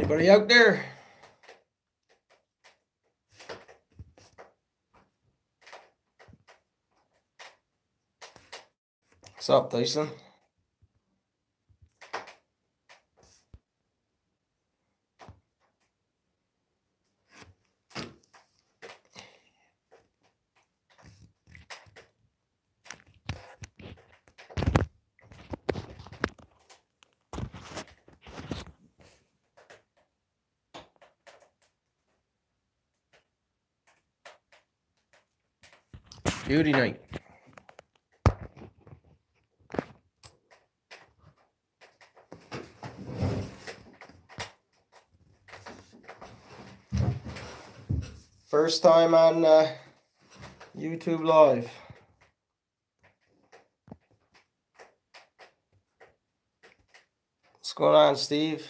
Anybody out there? What's up, Tyson? Beauty night. First time on YouTube Live. What's going on, Steve?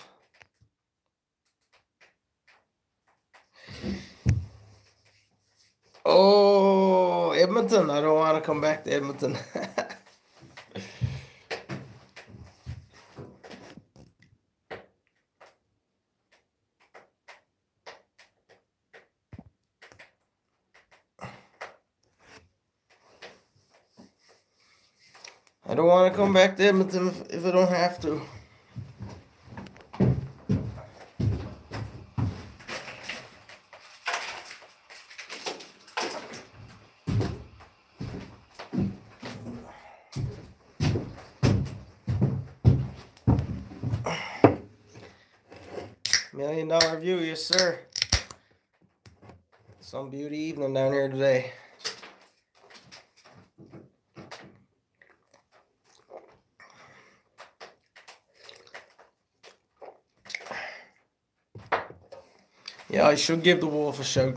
Oh, Edmonton. I don't want to come back to Edmonton. I don't want to come back to Edmonton if I don't have to. $1 million view, yes sir. Some beauty evening down here today. Yeah, I should give the wolf a shout.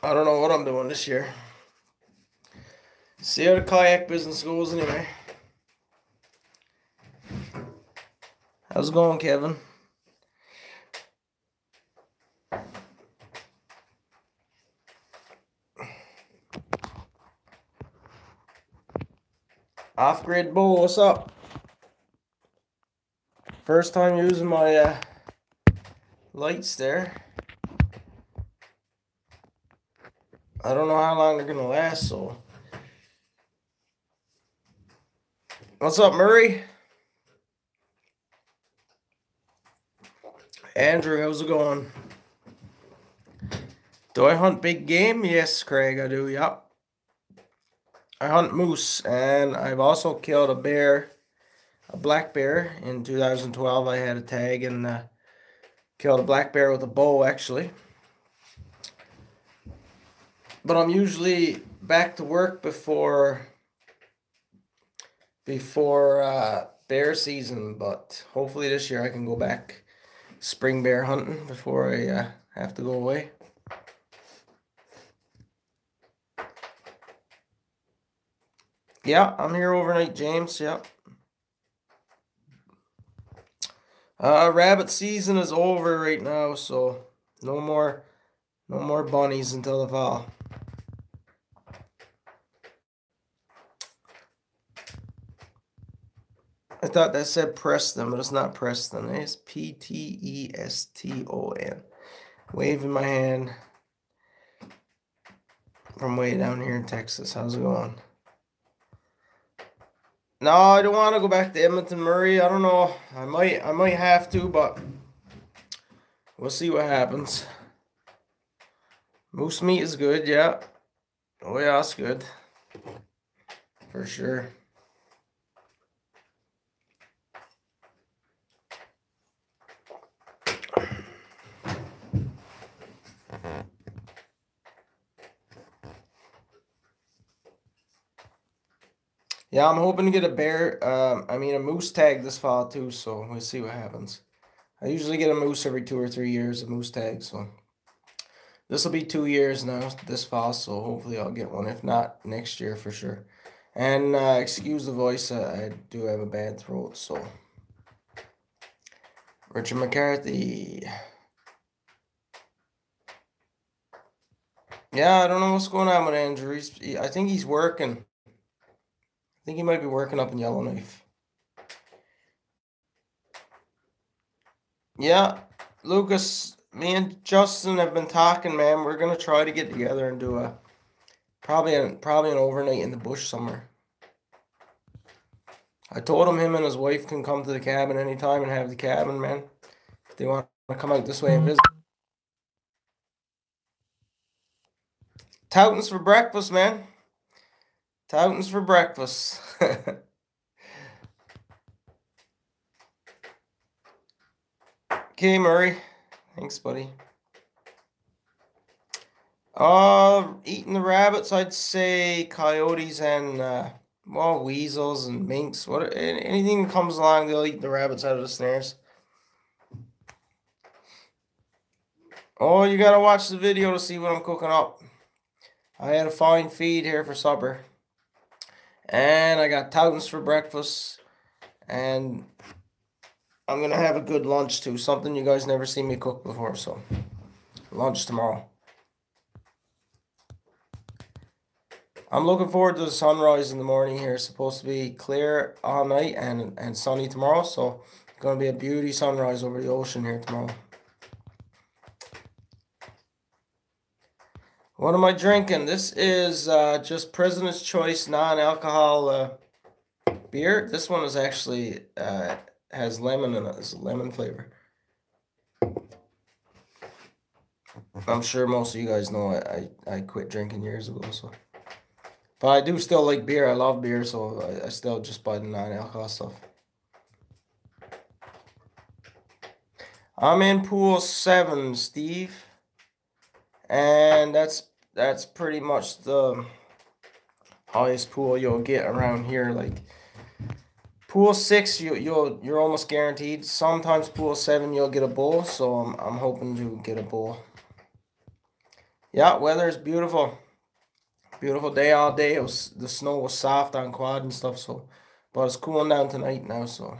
I don't know what I'm doing this year. See how the kayak business goes anyway. How's it going, Kevin? Off-grid bull, what's up? First time using my lights there. I don't know how long they're gonna last, so. What's up, Murray? Andrew, how's it going? Do I hunt big game? Yes, Craig, I do, yep. I hunt moose, and I've also killed a bear, a black bear. In 2012, I had a tag and killed a black bear with a bow, actually. But I'm usually back to work before bear season, but hopefully this year I can go back spring bear hunting before I have to go away. Yeah, I'm here overnight, James. Yep. Rabbit season is over right now, so no more bunnies until the fall. I thought that said Preston, but it's not Preston. It's P-T-E-S-T-O-N. Waving my hand from way down here in Texas. How's it going? No, I don't want to go back to Edmonton, Murray. I don't know. I might have to, but we'll see what happens. Moose meat is good, yeah. Oh yeah, it's good. For sure. Yeah, I'm hoping to get a moose tag this fall too, so we'll see what happens. I usually get a moose every 2 or 3 years, a moose tag, so this will be 2 years now this fall, so hopefully I'll get one. If not, next year for sure. And excuse the voice, I do have a bad throat, so. Richard McCarthy. Yeah, I don't know what's going on with Andrew. I think he's working. I think he might be working up in Yellowknife. Yeah, Lucas, me and Justin have been talking, man. We're gonna try to get together and do a probably an overnight in the bush somewhere. I told him and his wife can come to the cabin anytime and have the cabin, man. If they want to come out this way and visit. Toutons for breakfast, man. Toutons for breakfast. Okay, Murray. Thanks, buddy. Eating the rabbits, I'd say coyotes and well, weasels and minks. Anything that comes along, they'll eat the rabbits out of the snares. Oh, you gotta watch the video to see what I'm cooking up. I had a fine feed here for supper. And I got toutons for breakfast. And I'm gonna have a good lunch too. Something you guys never seen me cook before, so lunch tomorrow. I'm looking forward to the sunrise in the morning here. It's supposed to be clear all night and sunny tomorrow, so it's gonna be a beauty sunrise over the ocean here tomorrow. What am I drinking? This is just President's Choice non-alcohol beer. This one is actually has lemon in it. It's a lemon flavor. I'm sure most of you guys know I quit drinking years ago, so. But I do still like beer. I love beer, so I still just buy the non-alcohol stuff. I'm in pool 7, Steve. And that's pretty much the highest pool you'll get around here. Like pool 6, you're almost guaranteed. Sometimes pool 7 you'll get a bowl, so I'm hoping to get a bowl. Yeah, weather is beautiful. Beautiful day all day. The snow was soft on quad and stuff, so but it's cooling down tonight now, so.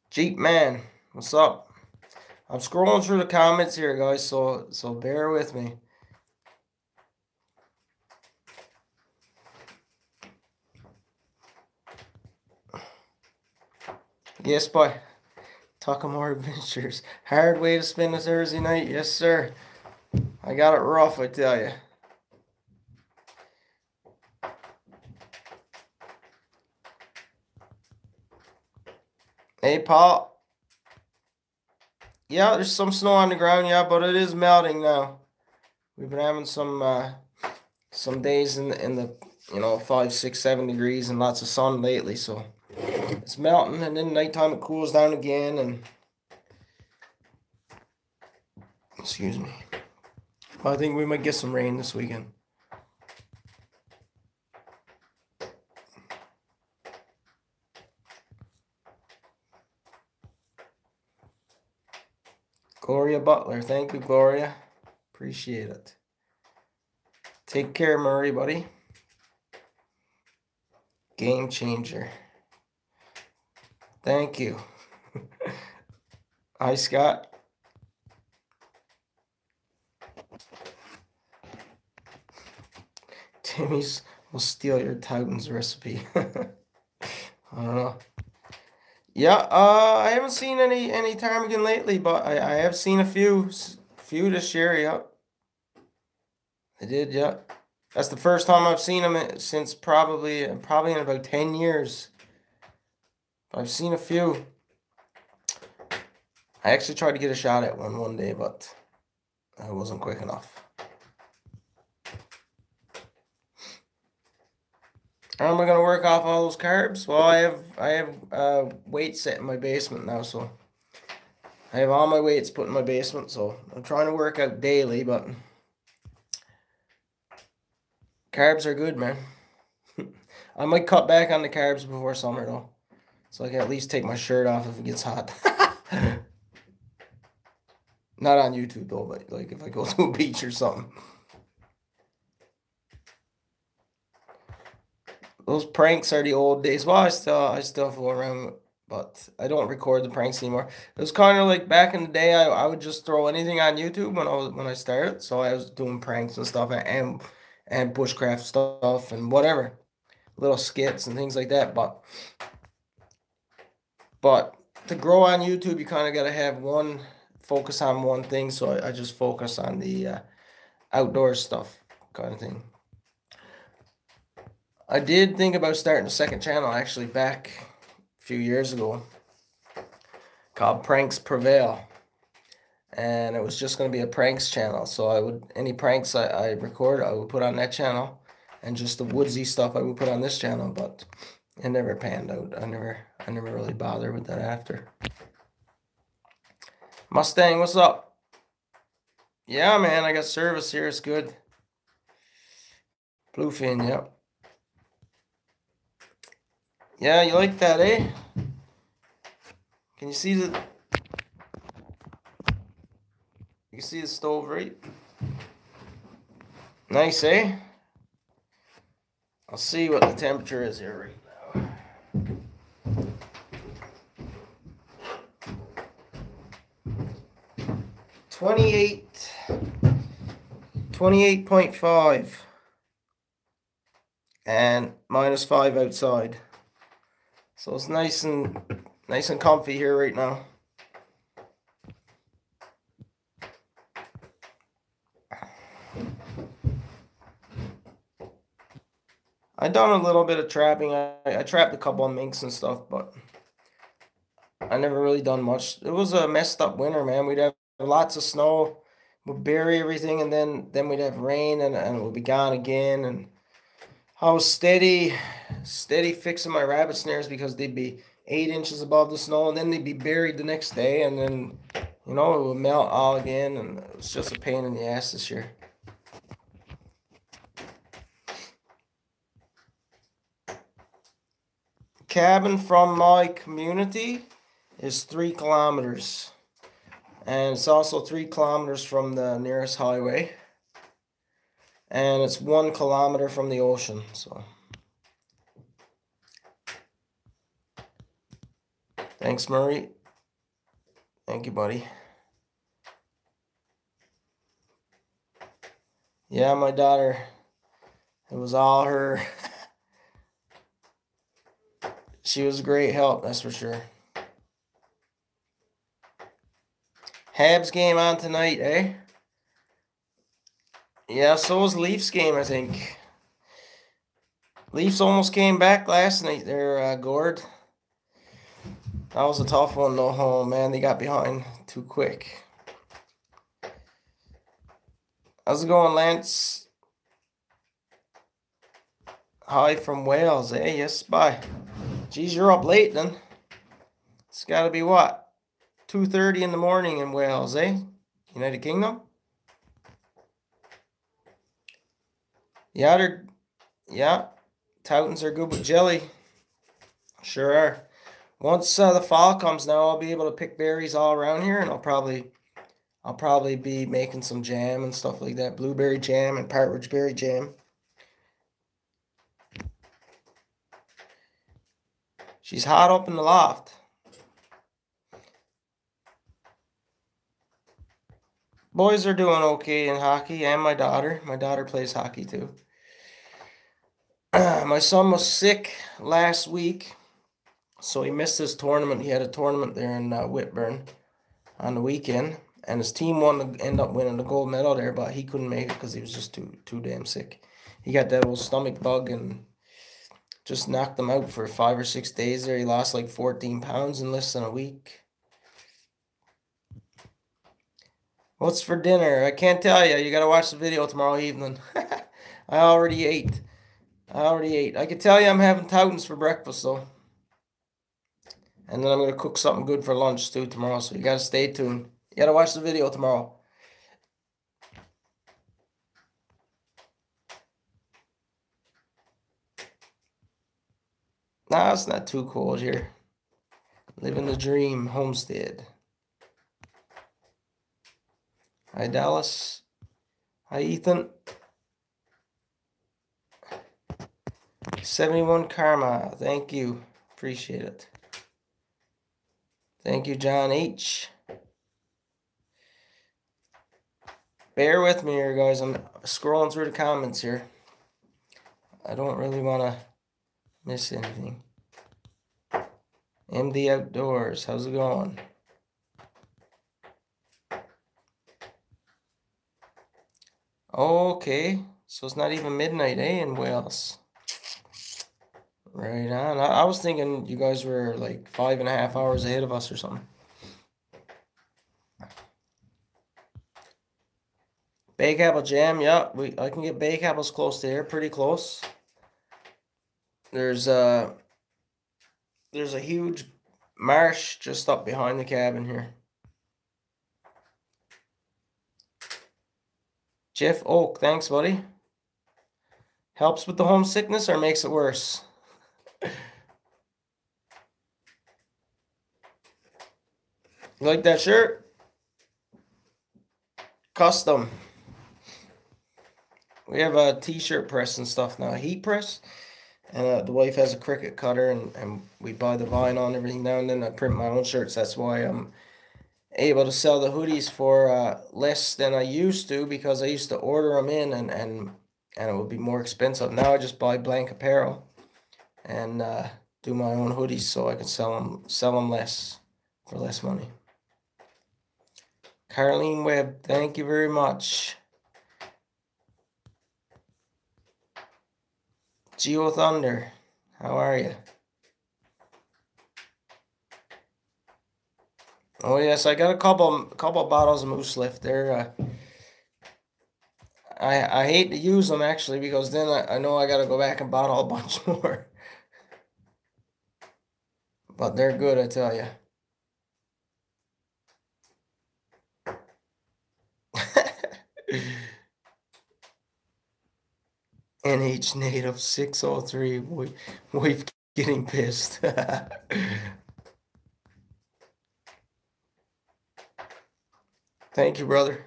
Jeep man, what's up? I'm scrolling through the comments here, guys, so bear with me. Yes, boy. Talking more adventures. Hard way to spend a Thursday night. Yes, sir. I got it rough, I tell you. Hey, Paul. Yeah, there's some snow on the ground, yeah, but it is melting now. We've been having some days in the 5, 6, 7 degrees and lots of sun lately, so it's melting, and then nighttime it cools down again, and excuse me. I think we might get some rain this weekend. Gloria Butler. Thank you, Gloria. Appreciate it. Take care, Murray, buddy. Game changer. Thank you. Hi, Scott. Timmy's will steal your Toutons recipe. I don't know. Yeah, I haven't seen any ptarmigan lately, but I have seen a few this year. Yeah, I did. Yeah, that's the first time I've seen them since probably in about 10 years. I've seen a few. I actually tried to get a shot at one day, but I wasn't quick enough. How am I gonna work off all those carbs? Well, I have weights set in my basement now, so I have all my weights put in my basement. So I'm trying to work out daily, but carbs are good, man. I might cut back on the carbs before summer though, so I can at least take my shirt off if it gets hot. Not on YouTube though, but like if I go to a beach or something. Those pranks are the old days. Well, I still fool around, but I don't record the pranks anymore. It was kind of like back in the day. I would just throw anything on YouTube when I started. So I was doing pranks and stuff and bushcraft stuff and whatever, little skits and things like that. But to grow on YouTube, you kind of got to have one focus on one thing. So I just focus on the outdoor stuff kind of thing. I did think about starting a second channel actually back a few years ago called Pranks Prevail. And it was just going to be a pranks channel. So I would, any pranks I record, I would put on that channel. And just the woodsy stuff I would put on this channel. But it never panned out. I never really bothered with that after. Mustang, what's up? Yeah, man, I got service here. It's good. Bluefin, yep. Yeah, you like that, eh? Can you see the... You can see the stove, right? Nice, eh? I'll see what the temperature is here right now. 28.5 and -5 outside. So it's nice and comfy here right now. I done a little bit of trapping. I trapped a couple of minks and stuff, but I never really done much. It was a messed up winter, man. We'd have lots of snow, we'd bury everything, and then we'd have rain, and it would be gone again. And I was steady fixing my rabbit snares because they'd be 8 inches above the snow, and then they'd be buried the next day, and then, you know, it would melt all again, and it was just a pain in the ass this year. Cabin from my community is 3 kilometers, and it's also 3 kilometers from the nearest highway, and it's 1 kilometer from the ocean. So thanks, Murray. Thank you, buddy. Yeah, my daughter, it was all her. She was a great help, that's for sure. Habs game on tonight, eh? Yeah, so was Leafs game, I think. Leafs almost came back last night there, Gord. That was a tough one, though. Oh, man, they got behind too quick. How's it going, Lance? Hi from Wales, eh? Yes, bye. Geez, you're up late, then. It's got to be, what, 2:30 in the morning in Wales, eh? United Kingdom? Yeah, Toutons are good with jelly. Sure are. Once the fall comes now, I'll be able to pick berries all around here, and I'll probably be making some jam and stuff like that. Blueberry jam and partridge berry jam. She's hot up in the loft. Boys are doing okay in hockey, and my daughter. My daughter plays hockey too. My son was sick last week, so he missed his tournament. He had a tournament there in Whitburn on the weekend, and his team ended up winning the gold medal there, but he couldn't make it because he was just too damn sick. He got that old stomach bug and just knocked him out for 5 or 6 days there. He lost like 14 pounds in less than a week. What's for dinner? I can't tell you. You got to watch the video tomorrow evening. I already ate. I can tell you I'm having Toutons for breakfast, though. And then I'm going to cook something good for lunch, too, tomorrow. So you got to stay tuned. You got to watch the video tomorrow. Nah, it's not too cold here. Living the dream, homestead. Hi, Dallas. Hi, Ethan. 71 Karma. Thank you. Appreciate it. Thank you, John H. Bear with me here, guys. I'm scrolling through the comments here. I don't really want to miss anything. MD Outdoors, how's it going? Okay, so it's not even midnight, eh, in Wales. Right on. I was thinking you guys were like 5.5 hours ahead of us or something. Bake apple jam, yeah. I can get bake apples close to here, pretty close. There's a huge marsh just up behind the cabin here. Jeff Oak, thanks, buddy. Helps with the homesickness or makes it worse? You like that shirt? Custom. We have a t-shirt press and stuff now, heat press. And the wife has a Cricut cutter, and we buy the vinyl and everything now and then. I print my own shirts. That's why I'm able to sell the hoodies for less than I used to, because I used to order them in and it would be more expensive. Now I just buy blank apparel and do my own hoodies so I can sell them less for less money. Carlene Webb, thank you very much. Geo Thunder, how are you? Oh yes, I got a couple bottles of Moose left there. I hate to use them actually, because then I know I gotta go back and bottle a bunch more. But they're good, I tell you. NH Native 603, wife getting pissed. Thank you, brother.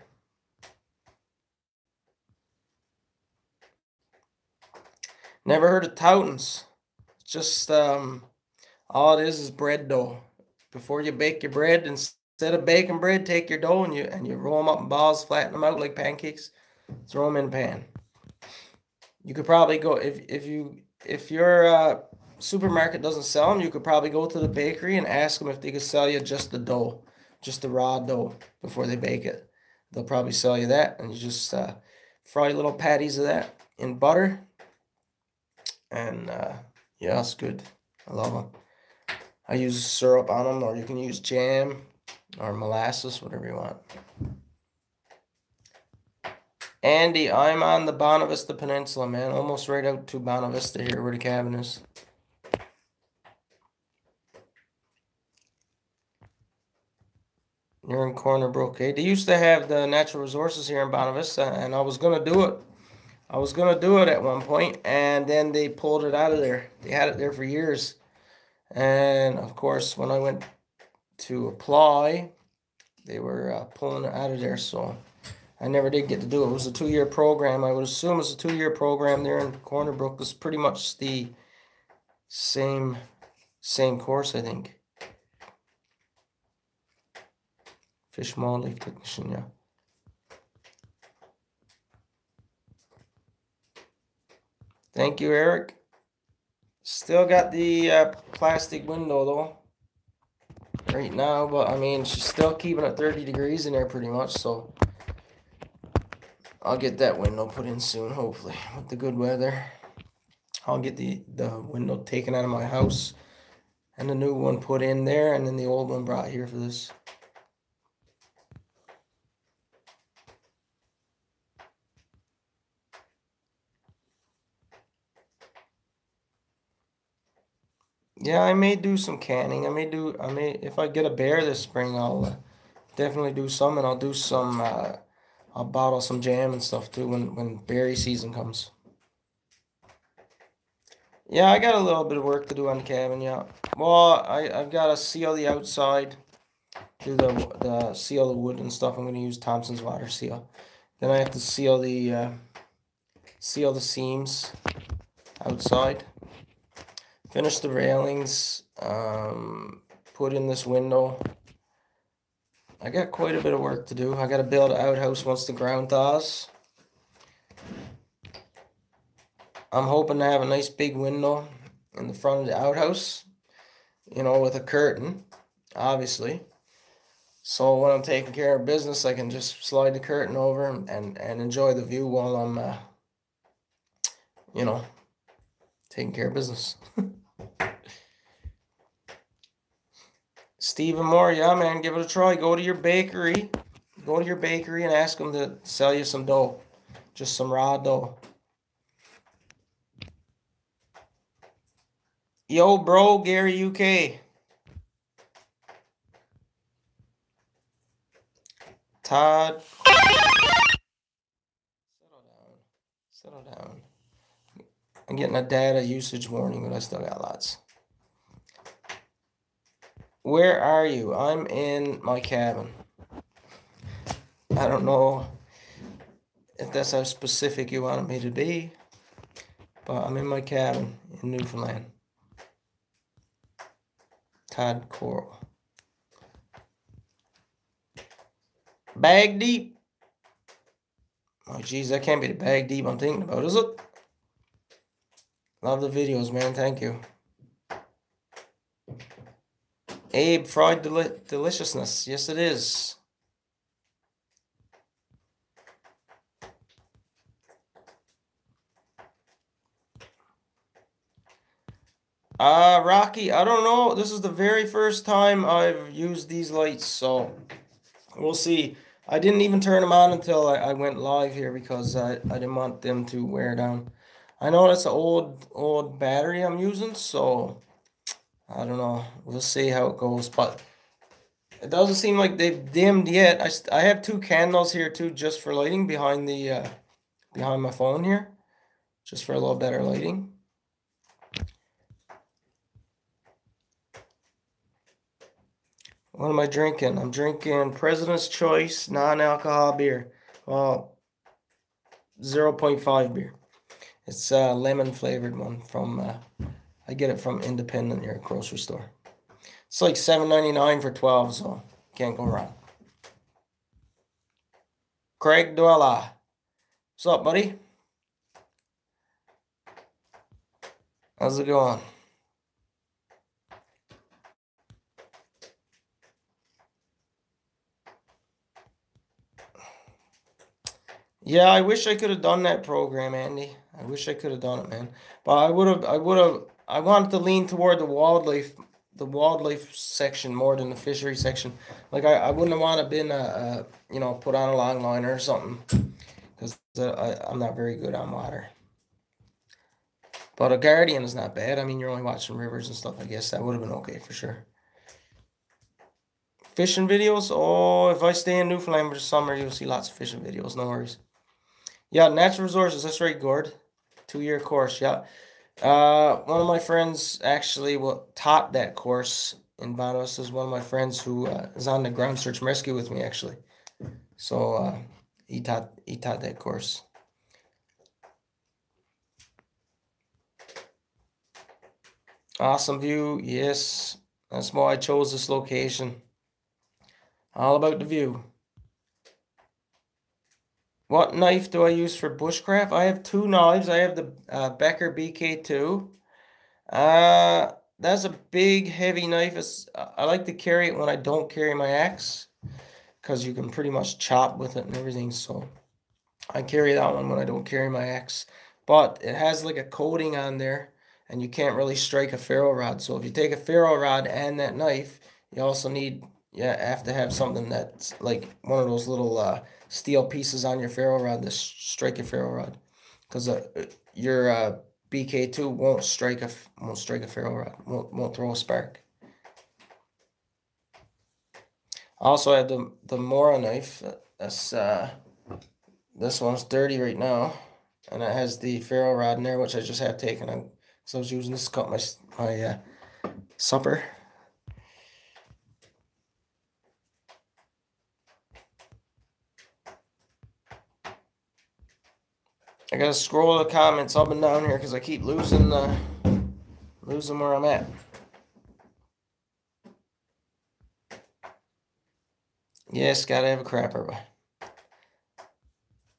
Never heard of Toutons. Just all it is bread dough. Before you bake your bread, instead of baking bread, take your dough and you roll them up in balls, flatten them out like pancakes, throw them in a pan. You could probably go if your supermarket doesn't sell them, you could probably go to the bakery and ask them if they could sell you just the dough, just the raw dough before they bake it. They'll probably sell you that, and you just fry little patties of that in butter, and yeah, it's good. I love them. I use syrup on them, or you can use jam or molasses, whatever you want. Andy, I'm on the Bonavista Peninsula, man. Almost right out to Bonavista here, where the cabin is. You're in Corner Brook. Hey, they used to have the natural resources here in Bonavista, and I was gonna do it. I was gonna do it at one point, and then they pulled it out of there. They had it there for years, and of course, when I went to apply, they were pulling it out of there, so I never did get to do it. It was a 2-year program. I would assume it's a 2-year program there in Corner Brook. It's pretty much the same course, I think. Fish mold leaf technician, yeah. Thank you, Eric. Still got the plastic window though right now, but I mean, she's still keeping it 30 degrees in there pretty much, so I'll get that window put in soon, hopefully, with the good weather. I'll get the window taken out of my house and the new one put in there, and then the old one brought here for this. Yeah, I may do some canning. I may, if I get a bear this spring, I'll definitely do some, and I'll do some, I'll bottle some jam and stuff too when berry season comes. Yeah, I got a little bit of work to do on the cabin, yeah. Well, I've got to seal the outside, do the seal the wood and stuff. I'm going to use Thompson's water seal. Then I have to seal the seams outside. Finish the railings, put in this window. I got quite a bit of work to do. I got to build an outhouse once the ground thaws. I'm hoping to have a nice big window in the front of the outhouse. you know, with a curtain, obviously. So when I'm taking care of business, I can just slide the curtain over and enjoy the view while I'm, you know, taking care of business. Stephen Moore, yeah, man, give it a try. Go to your bakery. Go to your bakery and ask them to sell you some dough. Just some raw dough. Yo, bro, Gary, UK. Todd. Settle down. Settle down. I'm getting a data usage warning, but I still got lots. Where are you? I'm in my cabin. I don't know if that's how specific you wanted me to be, but I'm in my cabin in Newfoundland. Todd Coral. Bag deep. Oh, geez, that can't be the bag deep I'm thinking about, is it? Love the videos, man. Thank you. Abe, fried deliciousness. Yes, it is. Rocky, I don't know. This is the very first time I've used these lights, so we'll see. I didn't even turn them on until I went live here because I didn't want them to wear down. I know that's an old battery I'm using, so I don't know. We'll see how it goes, but it doesn't seem like they've dimmed yet. I have two candles here too, just for lighting behind the behind my phone here, just for a little better lighting. What am I drinking? I'm drinking President's Choice non-alcohol beer. Well, 0.5 beer. It's a lemon flavored one from I get it from Independent here at grocery store. It's like $7.99 for 12, so can't go wrong. Craig Dwella. What's up, buddy? How's it going? Yeah, I wish I could have done that program, Andy. I wish I could have done it, man. But I wanted to lean toward the wildlife section more than the fishery section. Like I wouldn't have want to been you know, put on a long liner or something, because I'm not very good on water. But a guardian is not bad. I mean, you're only watching rivers and stuff. I guess that would have been okay for sure. Fishing videos? Oh, if I stay in Newfoundland for the summer, you'll see lots of fishing videos. No worries. Yeah, natural resources. That's right, Gord. 2-year course. Yeah. One of my friends actually taught that course in Vanos. Is one of my friends who is on the ground search and rescue with me actually. So he taught that course. Awesome view. Yes, that's why I chose this location. All about the view. What knife do I use for bushcraft? I have two knives. I have the Becker BK2. That's a big, heavy knife. I like to carry it when I don't carry my axe, because you can pretty much chop with it and everything. So I carry that one when I don't carry my axe. But it has like a coating on there, and you can't really strike a ferro rod. So if you take a ferro rod and that knife, you also have to have something that's like one of those little steel pieces on your ferro rod to strike your ferro rod, because your BK2 won't strike a ferro rod. Won't throw a spark. Also, I have the Mora knife. That's this one's dirty right now, and it has the ferro rod in there, which I just have taken out. So I was using this to cut my supper. I gotta scroll the comments up and down here because I keep losing where I'm at. Yes, gotta have a crapper. As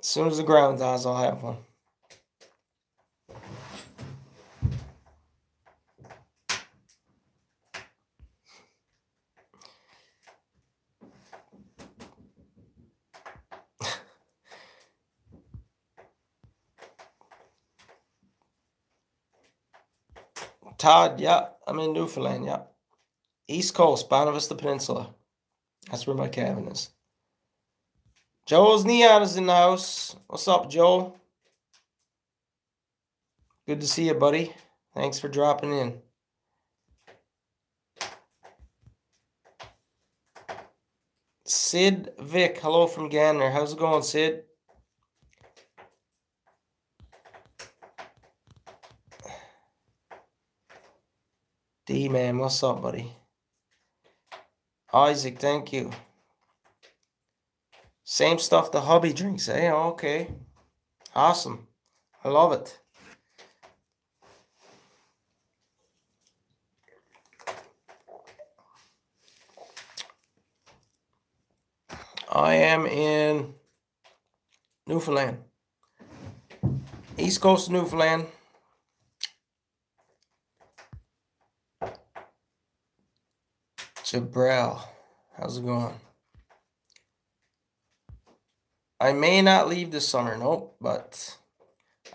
soon as the ground thaws, I'll have one. Todd, yeah, I'm in Newfoundland, yeah. East Coast, Bonavista Peninsula. That's where my cabin is. Joel's Neon is in the house. What's up, Joel? Good to see you, buddy. Thanks for dropping in. Sid Vic, hello from Gander. How's it going, Sid? D-Man, what's up, buddy? Isaac, thank you. Same stuff the hubby drinks, eh? Okay. Awesome. I love it. I am in Newfoundland. East Coast of Newfoundland. Jabril. How's it going? I may not leave this summer, nope, but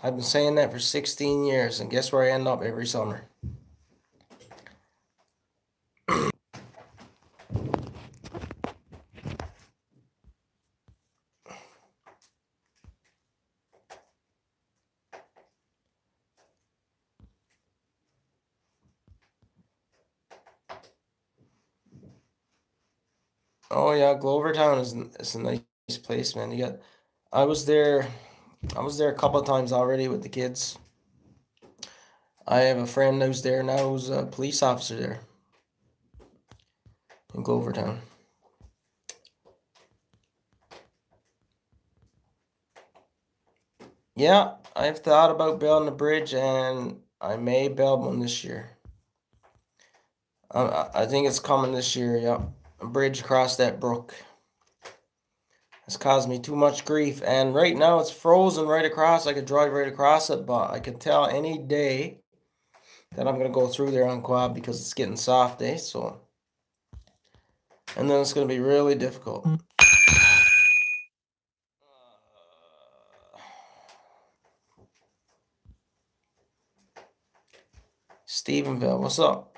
I've been saying that for 16 years, and guess where I end up every summer? Oh yeah, Glovertown is a nice place, man. I was there a couple of times already with the kids. I have a friend who's there now who's a police officer there in Glovertown. Yeah, I've thought about building a bridge, and I may build one this year. I think it's coming this year, yeah. A bridge across that brook. It's caused me too much grief, and right now it's frozen right across. I could drive right across it, but I can tell any day that I'm going to go through there on quad because it's getting soft, eh? So, and then it's going to be really difficult. Stephenville, what's up?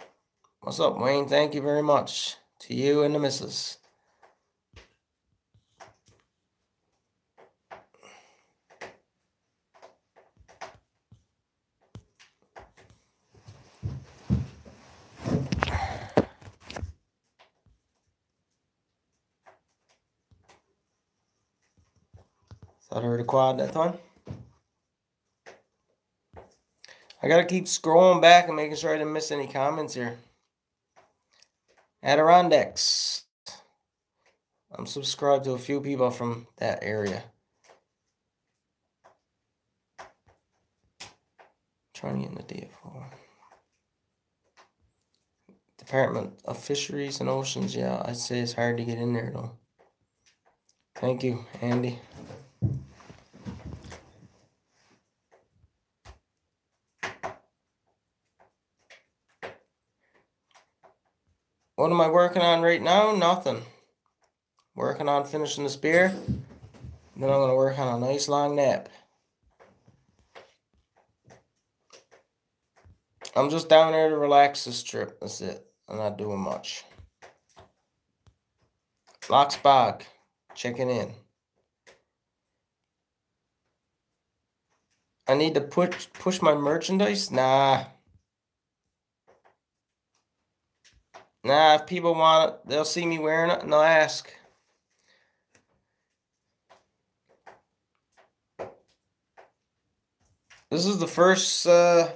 What's up, Wayne? Thank you very much to you and the missus. Thought I heard a quad that time. I gotta keep scrolling back and making sure I didn't miss any comments here. Adirondacks. I'm subscribed to a few people from that area. Trying to get in the DFO. Department of Fisheries and Oceans. Yeah, I'd say it's hard to get in there though. Thank you, Andy. What am I working on right now? Nothing. Working on finishing this beer. Then I'm going to work on a nice long nap. I'm just down there to relax this trip. That's it. I'm not doing much. Locksbog, checking in. I need to push my merchandise? Nah. Nah, if people want it, they'll see me wearing it and they'll ask. This is the first, my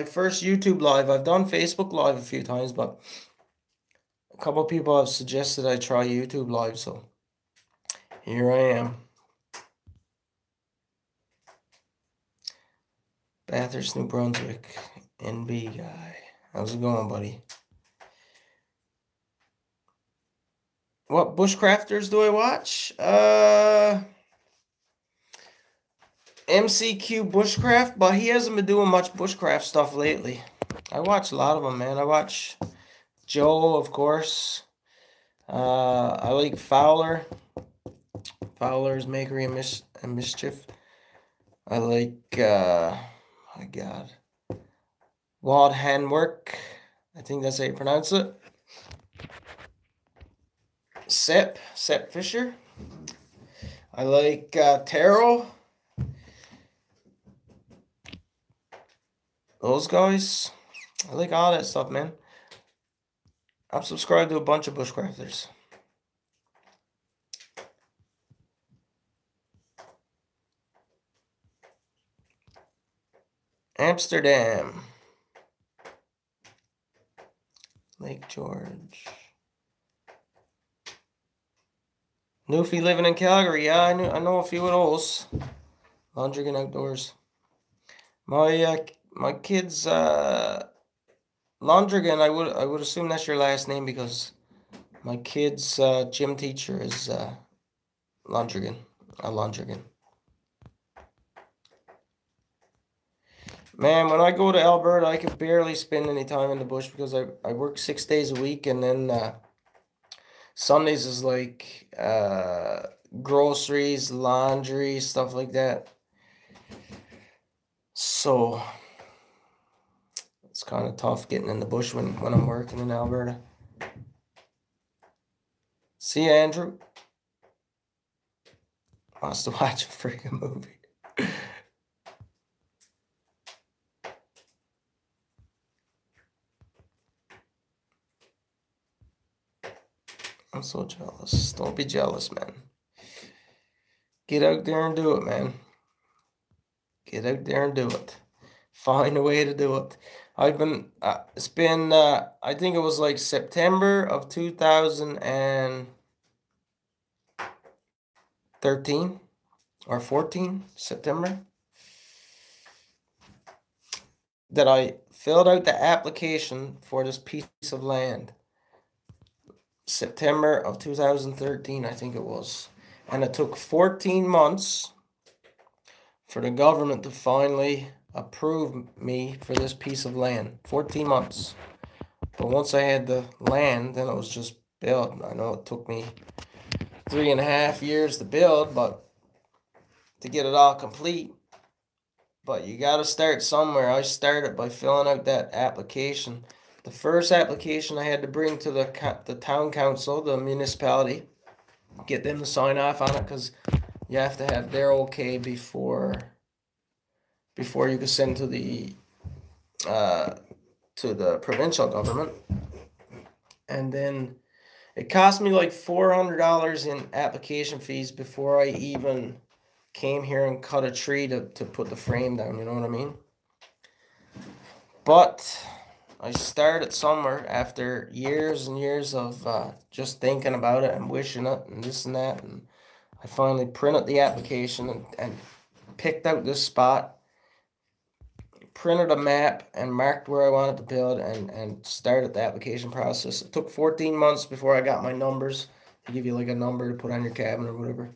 first YouTube live. I've done Facebook live a few times, but a couple people have suggested I try YouTube live, so here I am. Bathurst, New Brunswick, NB guy. How's it going, buddy? What bushcrafters do I watch? MCQ Bushcraft, but he hasn't been doing much bushcraft stuff lately. I watch a lot of them, man. I watch Joe, of course. I like Fowler. Fowler's Makery and Mischief. I like, my God. Wild Hen Work. I think that's how you pronounce it. Sepp Fisher. I like Taro. Those guys. I like all that stuff, man. I'm subscribed to a bunch of bushcrafters. Amsterdam. Lake George. Newfie living in Calgary. Yeah, I know a few of those. Londrigan Outdoors. My kids Londrigan, I would assume that's your last name because my kid's gym teacher is Londrigan. Londrigan. Man, when I go to Alberta, I can barely spend any time in the bush because I work 6 days a week, and then Sundays is like groceries, laundry, stuff like that. So it's kind of tough getting in the bush when I'm working in Alberta. See ya, Andrew. Wants to watch a freaking movie. I'm so jealous. Don't be jealous, man. Get out there and do it, man. Get out there and do it. Find a way to do it. I've been, it's been, I think it was like September of 2013 or 14, September, that I filled out the application for this piece of land. September of 2013, I think it was. And it took 14 months for the government to finally approve me for this piece of land. 14 months. But once I had the land, then it was just build. I know it took me 3.5 years to build, but to get it all complete. But you got to start somewhere. I started by filling out that application. The first application I had to bring to the town council, the municipality, get them to sign off on it because you have to have their okay before you can send to the provincial government. And then it cost me like $400 in application fees before I even came here and cut a tree to put the frame down, you know what I mean? But I started somewhere after years and years of just thinking about it and wishing it and this and that. And I finally printed the application and picked out this spot, printed a map and marked where I wanted to build and started the application process. It took 14 months before I got my numbers. They give you like a number to put on your cabin or whatever.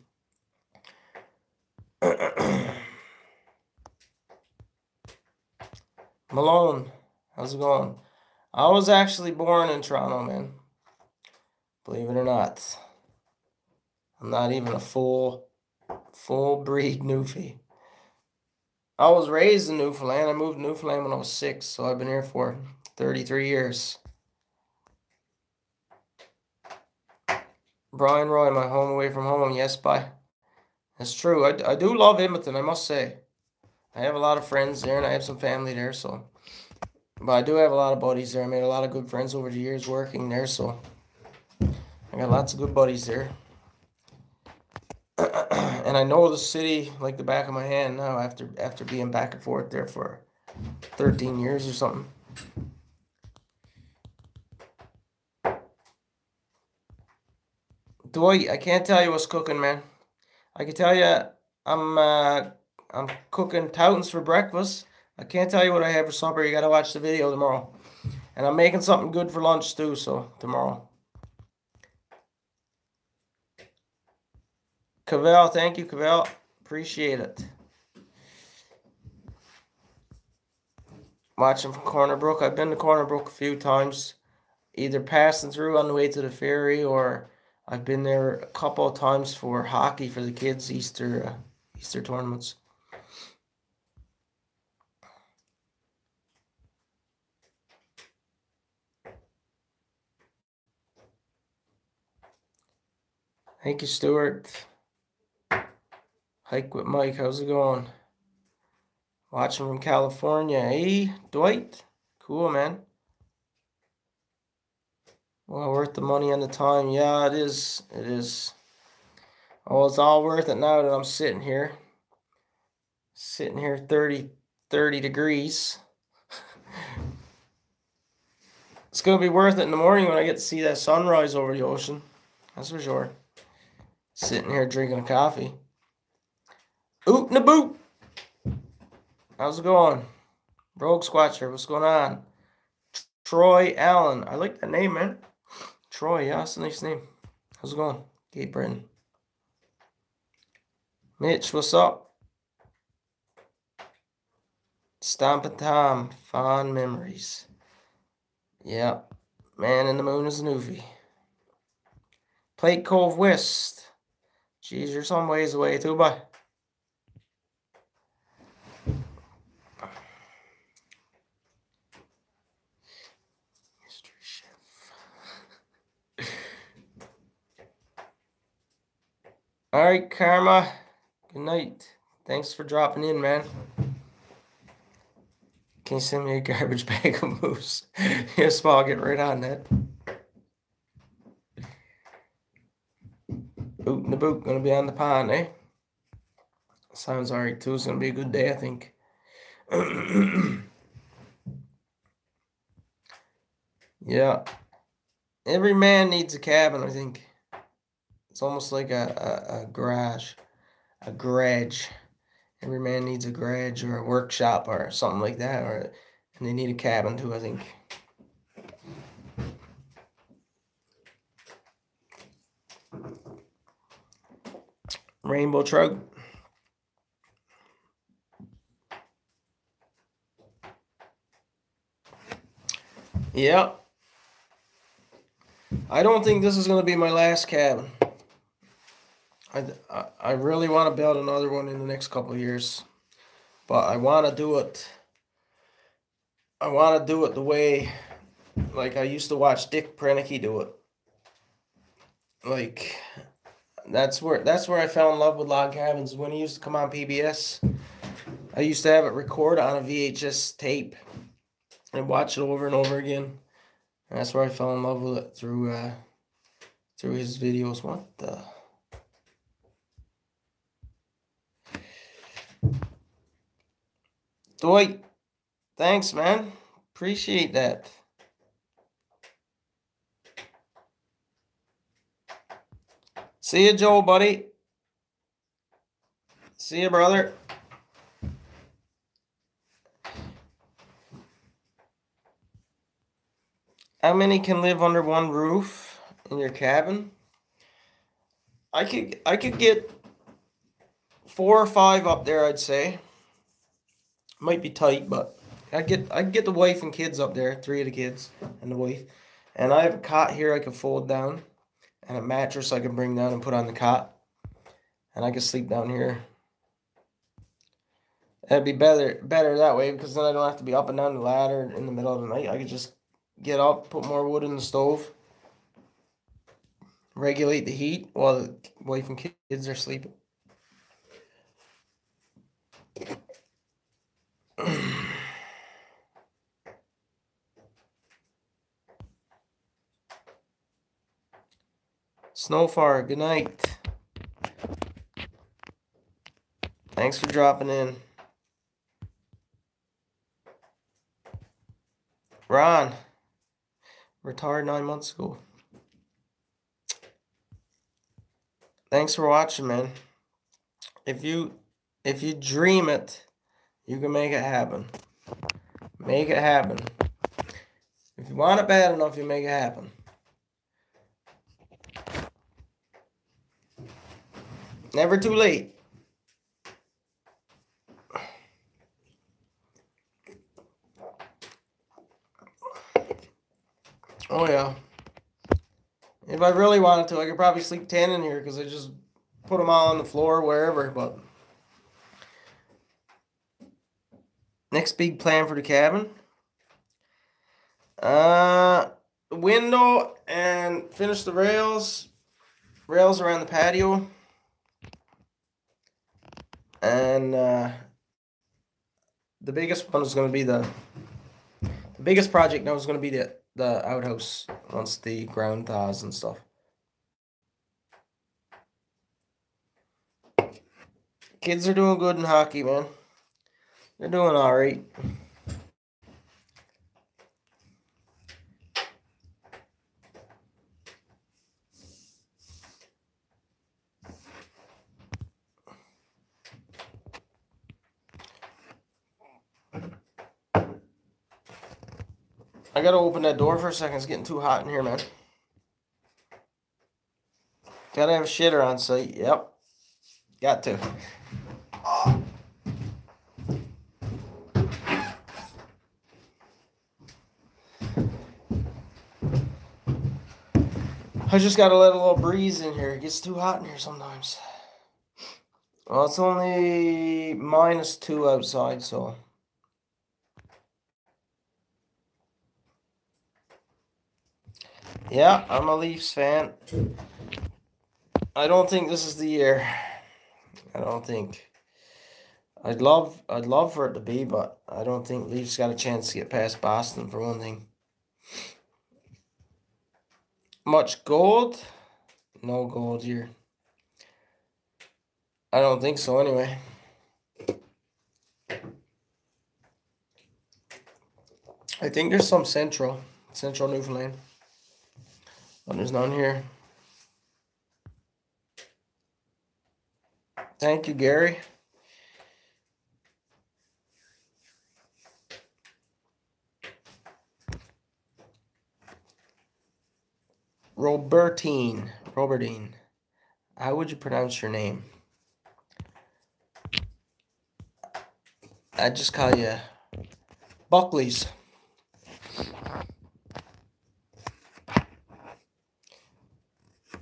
Malone, how's it going? I was actually born in Toronto, man. Believe it or not. I'm not even a full breed Newfie. I was raised in Newfoundland. I moved to Newfoundland when I was 6, so I've been here for 33 years. Brian Roy, my home away from home. Yes, bye. That's true. I do love Edmonton, I must say. I have a lot of friends there, and I have some family there, so. But I do have a lot of buddies there. I made a lot of good friends over the years working there, so. I got lots of good buddies there. And I know the city like the back of my hand now after being back and forth there for 13 years or something. I can't tell you what's cooking, man. I can tell you I'm cooking toutons for breakfast. I can't tell you what I have for supper. You gotta watch the video tomorrow. And I'm making something good for lunch too, so tomorrow. Cavell, thank you, Cavell. Appreciate it. Watching from Corner Brook. I've been to Corner Brook a few times, either passing through on the way to the ferry, or I've been there a couple of times for hockey for the kids' Easter tournaments. Thank you, Stuart. Hike with Mike, how's it going? Watching from California, eh, Dwight? Cool, man. Well, worth the money and the time. Yeah, it is. It is. Oh, it's all worth it now that I'm sitting here. Sitting here 30 degrees. It's going to be worth it in the morning when I get to see that sunrise over the ocean. That's for sure. Sitting here drinking a coffee. Oot and a boot. How's it going? Rogue Squatcher, what's going on? Troy Allen. I like that name, man. Troy, yeah, that's a nice name. How's it going? Gabe Britton. Mitch, what's up? Stompin' Tom, fond memories. Yeah, Man in the Moon is a newfie. Plate Cove West. Geez, you're some ways away too, bye. Mystery Chef. All right, Karma. Good night. Thanks for dropping in, man. Can you send me a garbage bag of moose? Yes, I'll get right on that. Boot in the boot, gonna be on the pond, eh? Sounds alright too. It's gonna be a good day, I think. Yeah. Every man needs a cabin, I think. It's almost like a garage. A garage. Every man needs a garage or a workshop or something like that, and they need a cabin too, I think. Rainbow trout. Yeah. I don't think this is going to be my last cabin. I really want to build another one in the next couple of years. But I want to do it. I want to do it the way, like I used to watch Dick Prenicky do it. Like, that's where I fell in love with log cabins. When he used to come on PBS, I used to have it recorded on a VHS tape and watch it over and over again. And that's where I fell in love with it through his videos. What the? Dwight, thanks, man. Appreciate that. See you, Joe, buddy. See you, brother. How many can live under one roof in your cabin? I could get 4 or 5 up there, I'd say. Might be tight, but I'd get the wife and kids up there, 3 of the kids and the wife. And I have a cot here I could fold down and a mattress I can bring down and put on the cot. And I can sleep down here. That'd be better that way, because then I don't have to be up and down the ladder in the middle of the night. I could just get up, put more wood in the stove, regulate the heat while the wife and kids are sleeping. Snowfar, good night. Thanks for dropping in. Ron, retired 9 months ago. Thanks for watching, man. If you dream it, you can make it happen. Make it happen. If you want it bad enough, you make it happen. Never too late. Oh, yeah. If I really wanted to, I could probably sleep 10 in here, because I just put them all on the floor, wherever, but... Next big plan for the cabin. Window and finish the rails. rails around the patio. And the biggest one is going to be the biggest project now is going to be the outhouse once the ground thaws and stuff. Kids are doing good in hockey, man. They're doing all right. I gotta open that door for a second. It's getting too hot in here, man. Gotta have a shitter on site. Yep. Got to. I just gotta let a little breeze in here. It gets too hot in here sometimes. Well, it's only -2 outside, so. Yeah, I'm a Leafs fan. I don't think this is the year. I don't think. I'd love for it to be, but I don't think Leafs got a chance to get past Boston for one thing. Much gold? No gold here. I don't think so anyway. I think there's some central Newfoundland. But there's none here. Thank you, Gary. Robertine. How would you pronounce your name? I just call you Buckley's.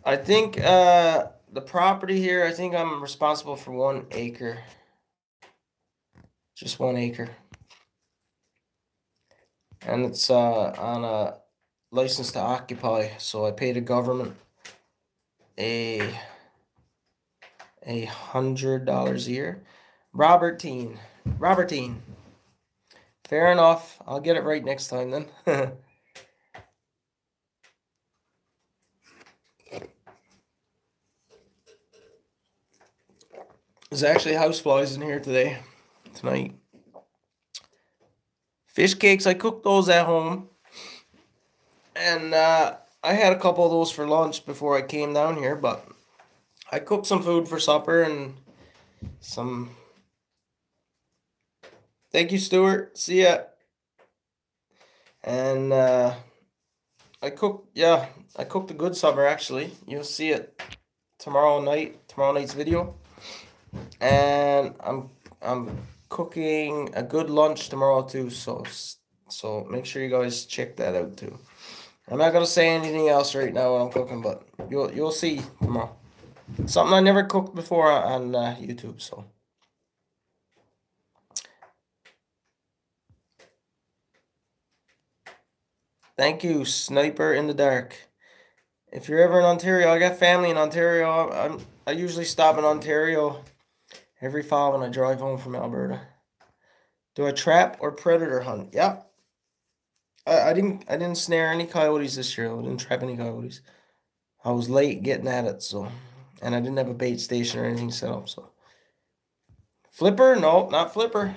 I think the property here, I think I'm responsible for 1 acre. Just 1 acre. And it's on a license to occupy, so I pay the government $100 a year. Robertine. Fair enough. I'll get it right next time then. There's actually houseflies in here tonight. Fish cakes, I cooked those at home. And I had a couple of those for lunch before I came down here, but I cooked some food for supper and some... Thank you, Stuart. See ya. And I cooked a good supper, actually. You'll see it tomorrow night's video. And I'm cooking a good lunch tomorrow too, so make sure you guys check that out too. I'm not gonna say anything else right now when I'm cooking, but you'll see tomorrow. Something I never cooked before on YouTube, so. Thank you, Sniper in the Dark. If you're ever in Ontario, I got family in Ontario. I usually stop in Ontario every fall when I drive home from Alberta. Do I trap or predator hunt? Yeah. I didn't snare any coyotes this year. I didn't trap any coyotes. I was late getting at it, so, and I didn't have a bait station or anything set up, so. Flipper? No, not Flipper.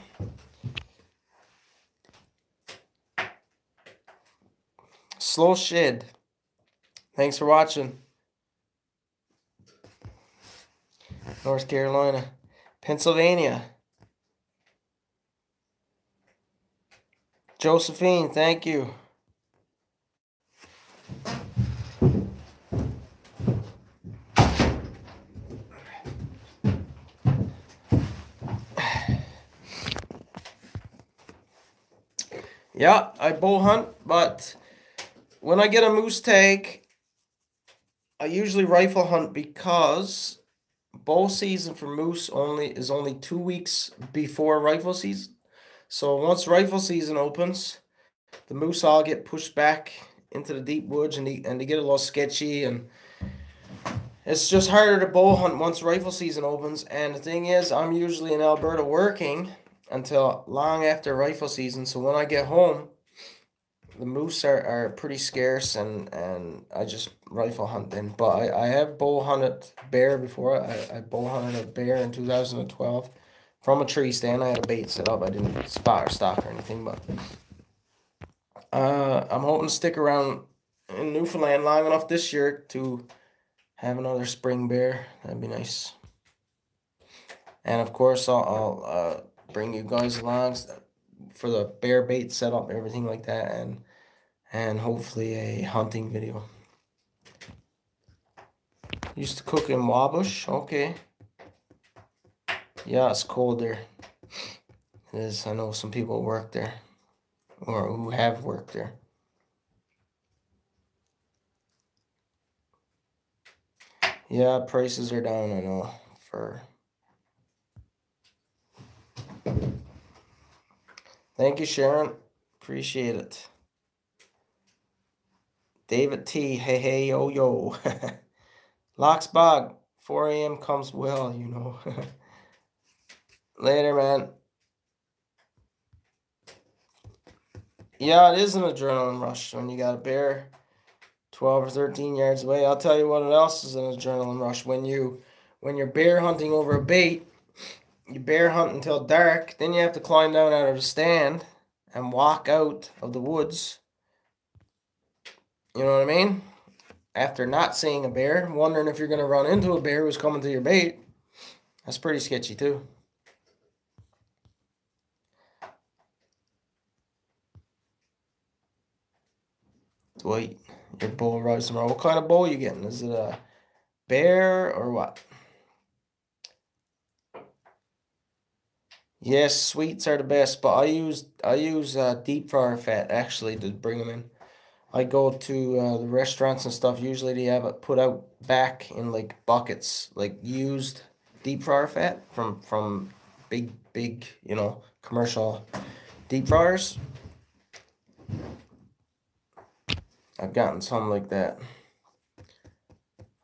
Slow Shed. Thanks for watching. North Carolina. Pennsylvania. Josephine, thank you. Yeah, I bow hunt, but when I get a moose tag, I usually rifle hunt because bow season for moose is only 2 weeks before rifle season. So once rifle season opens, the moose all get pushed back into the deep woods and they get a little sketchy, and It's just harder to bow hunt once rifle season opens. And the thing is, I'm usually in Alberta working until long after rifle season. So when I get home, the moose are pretty scarce, and I just rifle hunt then. But I have bow hunted bear before. I bow hunted a bear in 2012 from a tree stand. I had a bait set up. I didn't spot or stock or anything, but I'm hoping to stick around in Newfoundland long enough this year to have another spring bear. That'd be nice. And of course, I'll bring you guys along for the bear bait setup, everything like that, and hopefully a hunting video. Used to cook in Wabush. Okay. Yeah, it's cold there. It is. I know some people work there, or who have worked there. Yeah, prices are down, I know, for... Thank you, Sharon. Appreciate it. David T. Hey, hey, yo, yo. Locksbog. 4 a.m. comes well, you know. Later, man. Yeah, it is an adrenaline rush when you got a bear 12 or 13 yards away. I'll tell you what else is an adrenaline rush. When you're bear hunting over a bait, you bear hunt until dark, then you have to climb down out of the stand and walk out of the woods. You know what I mean? After not seeing a bear, wondering if you're going to run into a bear who's coming to your bait. That's pretty sketchy too. Dwight, your bow arrives tomorrow. What kind of bow are you getting? Is it a bear or what? Yes, sweets are the best, but I use deep fryer fat actually to bring them in. I go to the restaurants and stuff. Usually they have it put out back in like buckets, like used deep fryer fat from big commercial deep fryers. I've gotten some like that.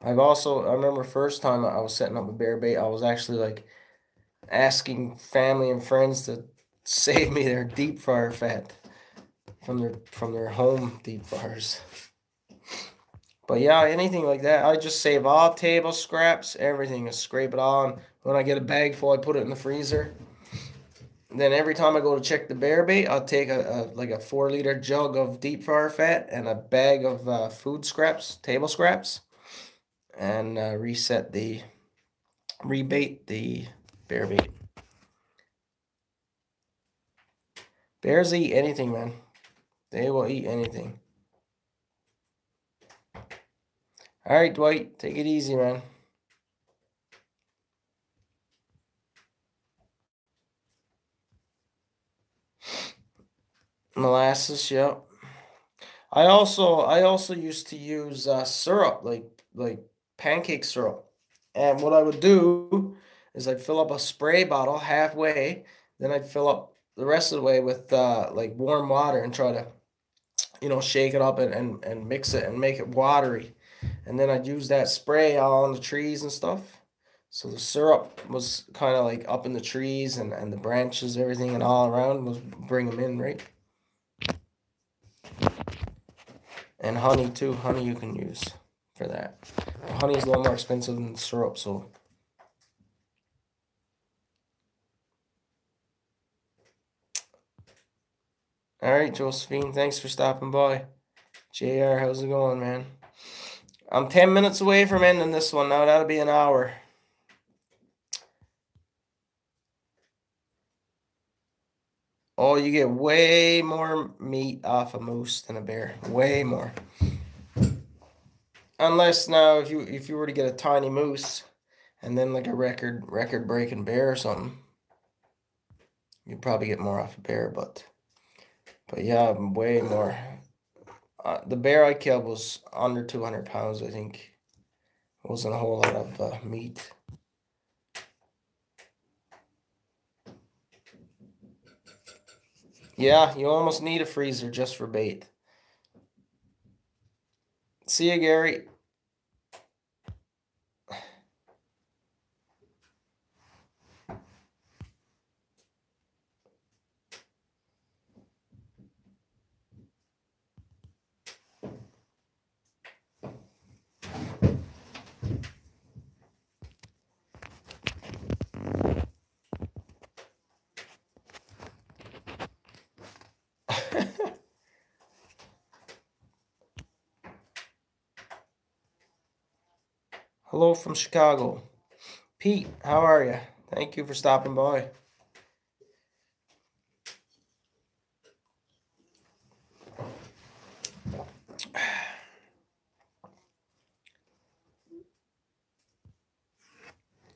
I remember first time I was setting up a bear bait, I was actually like asking family and friends to save me their deep fryer fat from their home deep fryers. But yeah, anything like that, I just save all table scraps, everything, I scrape it on. When I get a bag full, I put it in the freezer. Then every time I go to check the bear bait, I'll take a 4-liter jug of deep fryer fat and a bag of food scraps, table scraps, and rebait the bear bait. Bears eat anything, man. They will eat anything. All right, Dwight, take it easy, man. Molasses, yep. I also used to use syrup, like pancake syrup. And what I would do is I'd fill up a spray bottle halfway, then I'd fill up the rest of the way with like warm water and try to, shake it up and mix it and make it watery. And then I'd use that spray all on the trees and stuff. So the syrup was kind of like up in the trees and the branches, everything, and all around was bring them in, right? And honey too. Honey you can use for that. But honey is a little more expensive than syrup, so. All right, Josephine, thanks for stopping by. JR, how's it going, man? I'm 10 minutes away from ending this one now. That'll be an hour. Oh, you get way more meat off a moose than a bear. Way more. Unless now if you were to get a tiny moose and then like a record breaking bear or something, you'd probably get more off a bear, but yeah, way more. The bear I killed was under 200 pounds, I think. It wasn't a whole lot of meat. Yeah, you almost need a freezer just for bait. See you, Gary. Hello from Chicago. Pete, how are you? Thank you for stopping by.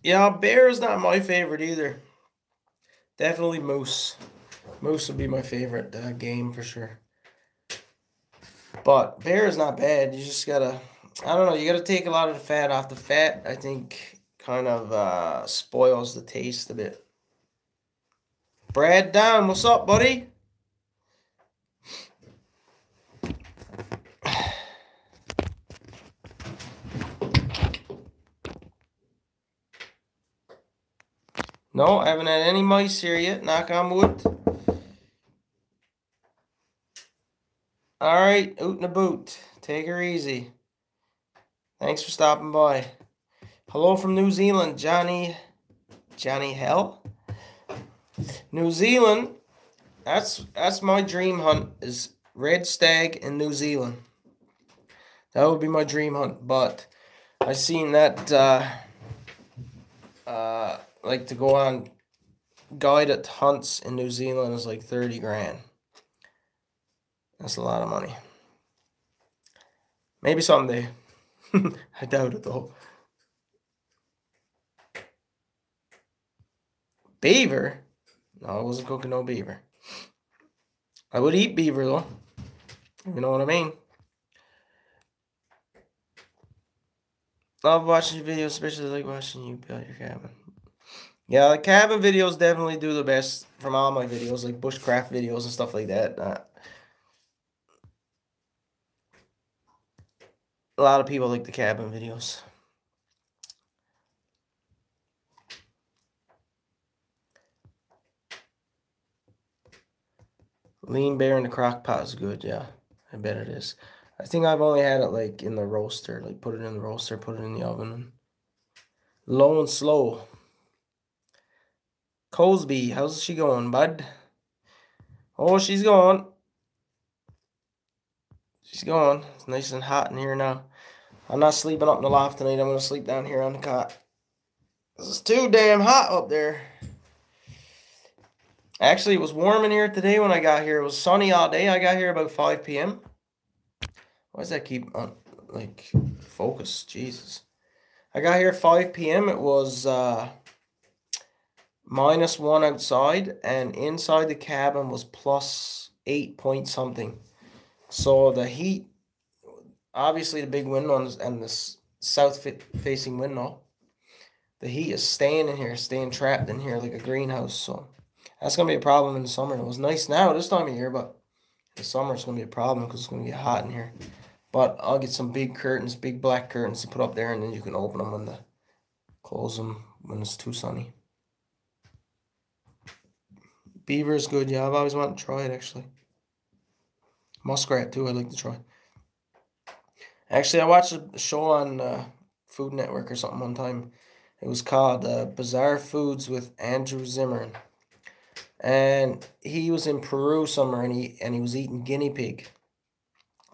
Yeah, bear is not my favorite either. Definitely moose. Moose would be my favorite game for sure. But bear is not bad. You just gotta, I don't know, you gotta take a lot of the fat off. The fat, I think, kind of spoils the taste a bit. Brad Down, what's up, buddy? No, I haven't had any mice here yet. Knock on wood. All right, oot and a boot. Take her easy. Thanks for stopping by. Hello from New Zealand, Johnny Hell. New Zealand. That's my dream hunt is red stag in New Zealand. That would be my dream hunt, but I seen that like to go on guided hunts in New Zealand is like 30 grand. That's a lot of money. Maybe someday. I doubt it though. Beaver? No, I wasn't cooking no beaver. I would eat beaver though. You know what I mean? Love watching your videos, especially like watching you build your cabin. Yeah, the cabin videos definitely do the best from all my videos, like bushcraft videos and stuff like that. A lot of people like the cabin videos. Lean bear in the crock pot is good, yeah. I bet it is. I think I've only had it like in the roaster, like put it in the roaster, put it in the oven. Low and slow. Cosby, how's she going, bud? Oh, she's going. She's going. It's nice and hot in here now. I'm not sleeping up in the loft tonight. I'm going to sleep down here on the cot. This is too damn hot up there. Actually, it was warm in here today when I got here. It was sunny all day. I got here about 5 p.m. Why does that keep on, like, focus? Jesus. I got here at 5 p.m. It was -1 outside, and inside the cabin was +8 point something. So the heat, obviously the big window and the south-facing window, the heat is staying in here, staying trapped in here like a greenhouse. So that's going to be a problem in the summer. It was nice now this time of year, but in the summer it's going to be a problem because it's going to get hot in here. But I'll get some big curtains, big black curtains to put up there, and then you can open them and close them when it's too sunny. Beaver is good, yeah. I've always wanted to try it, actually. Muskrat, too, I'd like to try. Actually, I watched a show on Food Network or something one time. It was called Bizarre Foods with Andrew Zimmern. And he was in Peru somewhere, and he was eating guinea pig.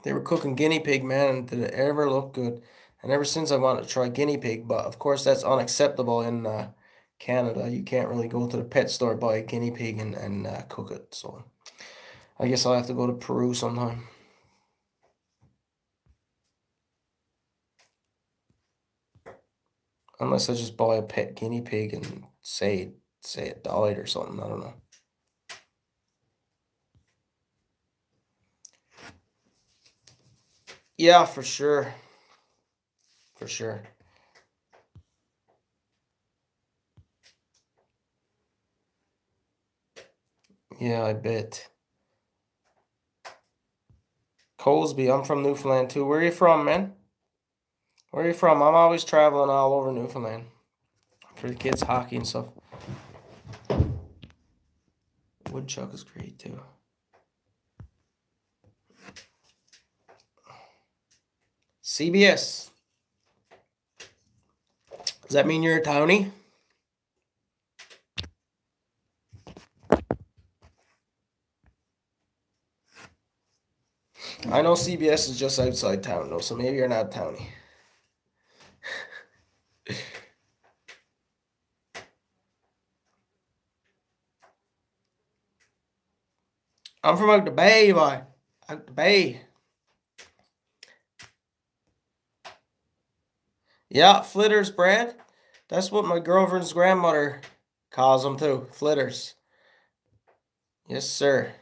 They were cooking guinea pig, man, and did it ever look good? And ever since I wanted to try guinea pig, but of course that's unacceptable in Canada. You can't really go to the pet store, buy a guinea pig and cook it. So I guess I'll have to go to Peru sometime. Unless I just buy a pet guinea pig and say it died or something. I don't know. Yeah, for sure. For sure. Yeah, I bet. Colesby, I'm from Newfoundland too. Where are you from, man? Where are you from? I'm always traveling all over Newfoundland for the kids' hockey and stuff. Woodchuck is great too. CBS. Does that mean you're a townie? I know CBS is just outside town though, so maybe you're not a townie. I'm from out the bay, boy. Out the bay. Yeah, flitters, Brad. That's what my girlfriend's grandmother calls them too. Flitters. Yes, sir.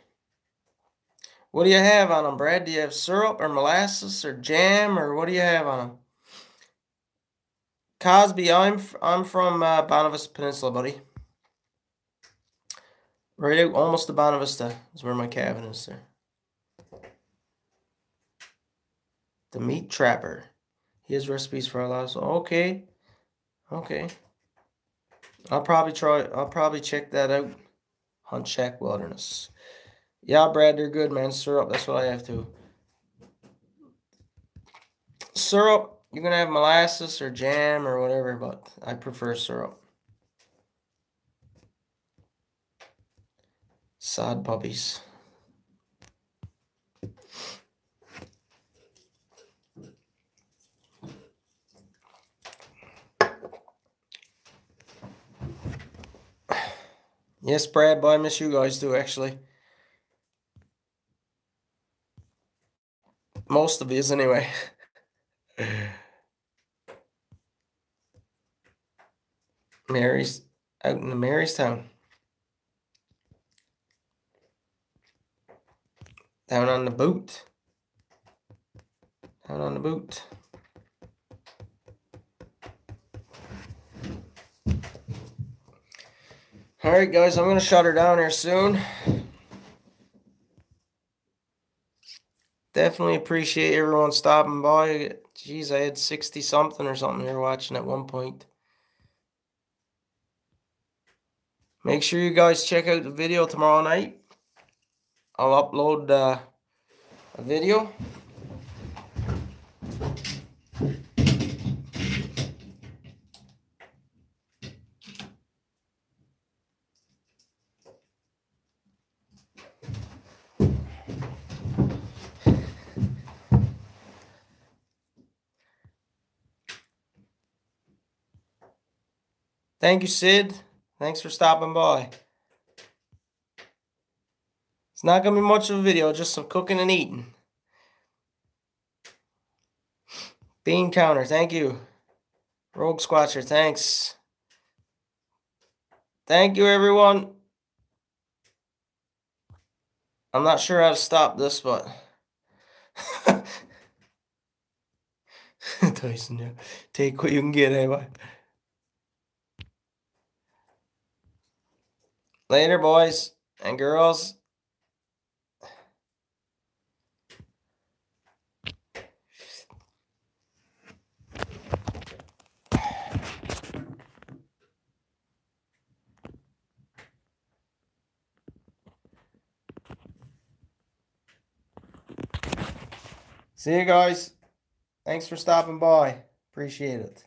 What do you have on them, Brad? Do you have syrup or molasses or jam or what do you have on them? Cosby, I'm from Bonavista Peninsula, buddy. Right out almost to Bonavista is where my cabin is, sir. The Meat Trapper. He has recipes for a lot of... Okay. Okay. I'll probably check that out. Hunt Shack Wilderness. Yeah, Brad, they're good, man. Syrup, that's what I have to. Syrup, you're going to have molasses or jam or whatever, but I prefer syrup. Sod puppies. Yes, Brad, but I miss you guys too, actually. Most of yous, anyway. Mary's out in the Marystown. Down on the boot. Down on the boot. All right, guys, I'm going to shut her down here soon. Definitely appreciate everyone stopping by. Jeez, I had 60-something or something here watching at one point. Make sure you guys check out the video tomorrow night. I'll upload a video. Thank you, Sid. Thanks for stopping by. It's not going to be much of a video, just some cooking and eating. Bean counter, thank you. Rogue Squatcher, thanks. Thank you, everyone. I'm not sure how to stop this, but... Tyson, yeah. Take what you can get, anyway. Later, boys and girls. See you guys. Thanks for stopping by. Appreciate it.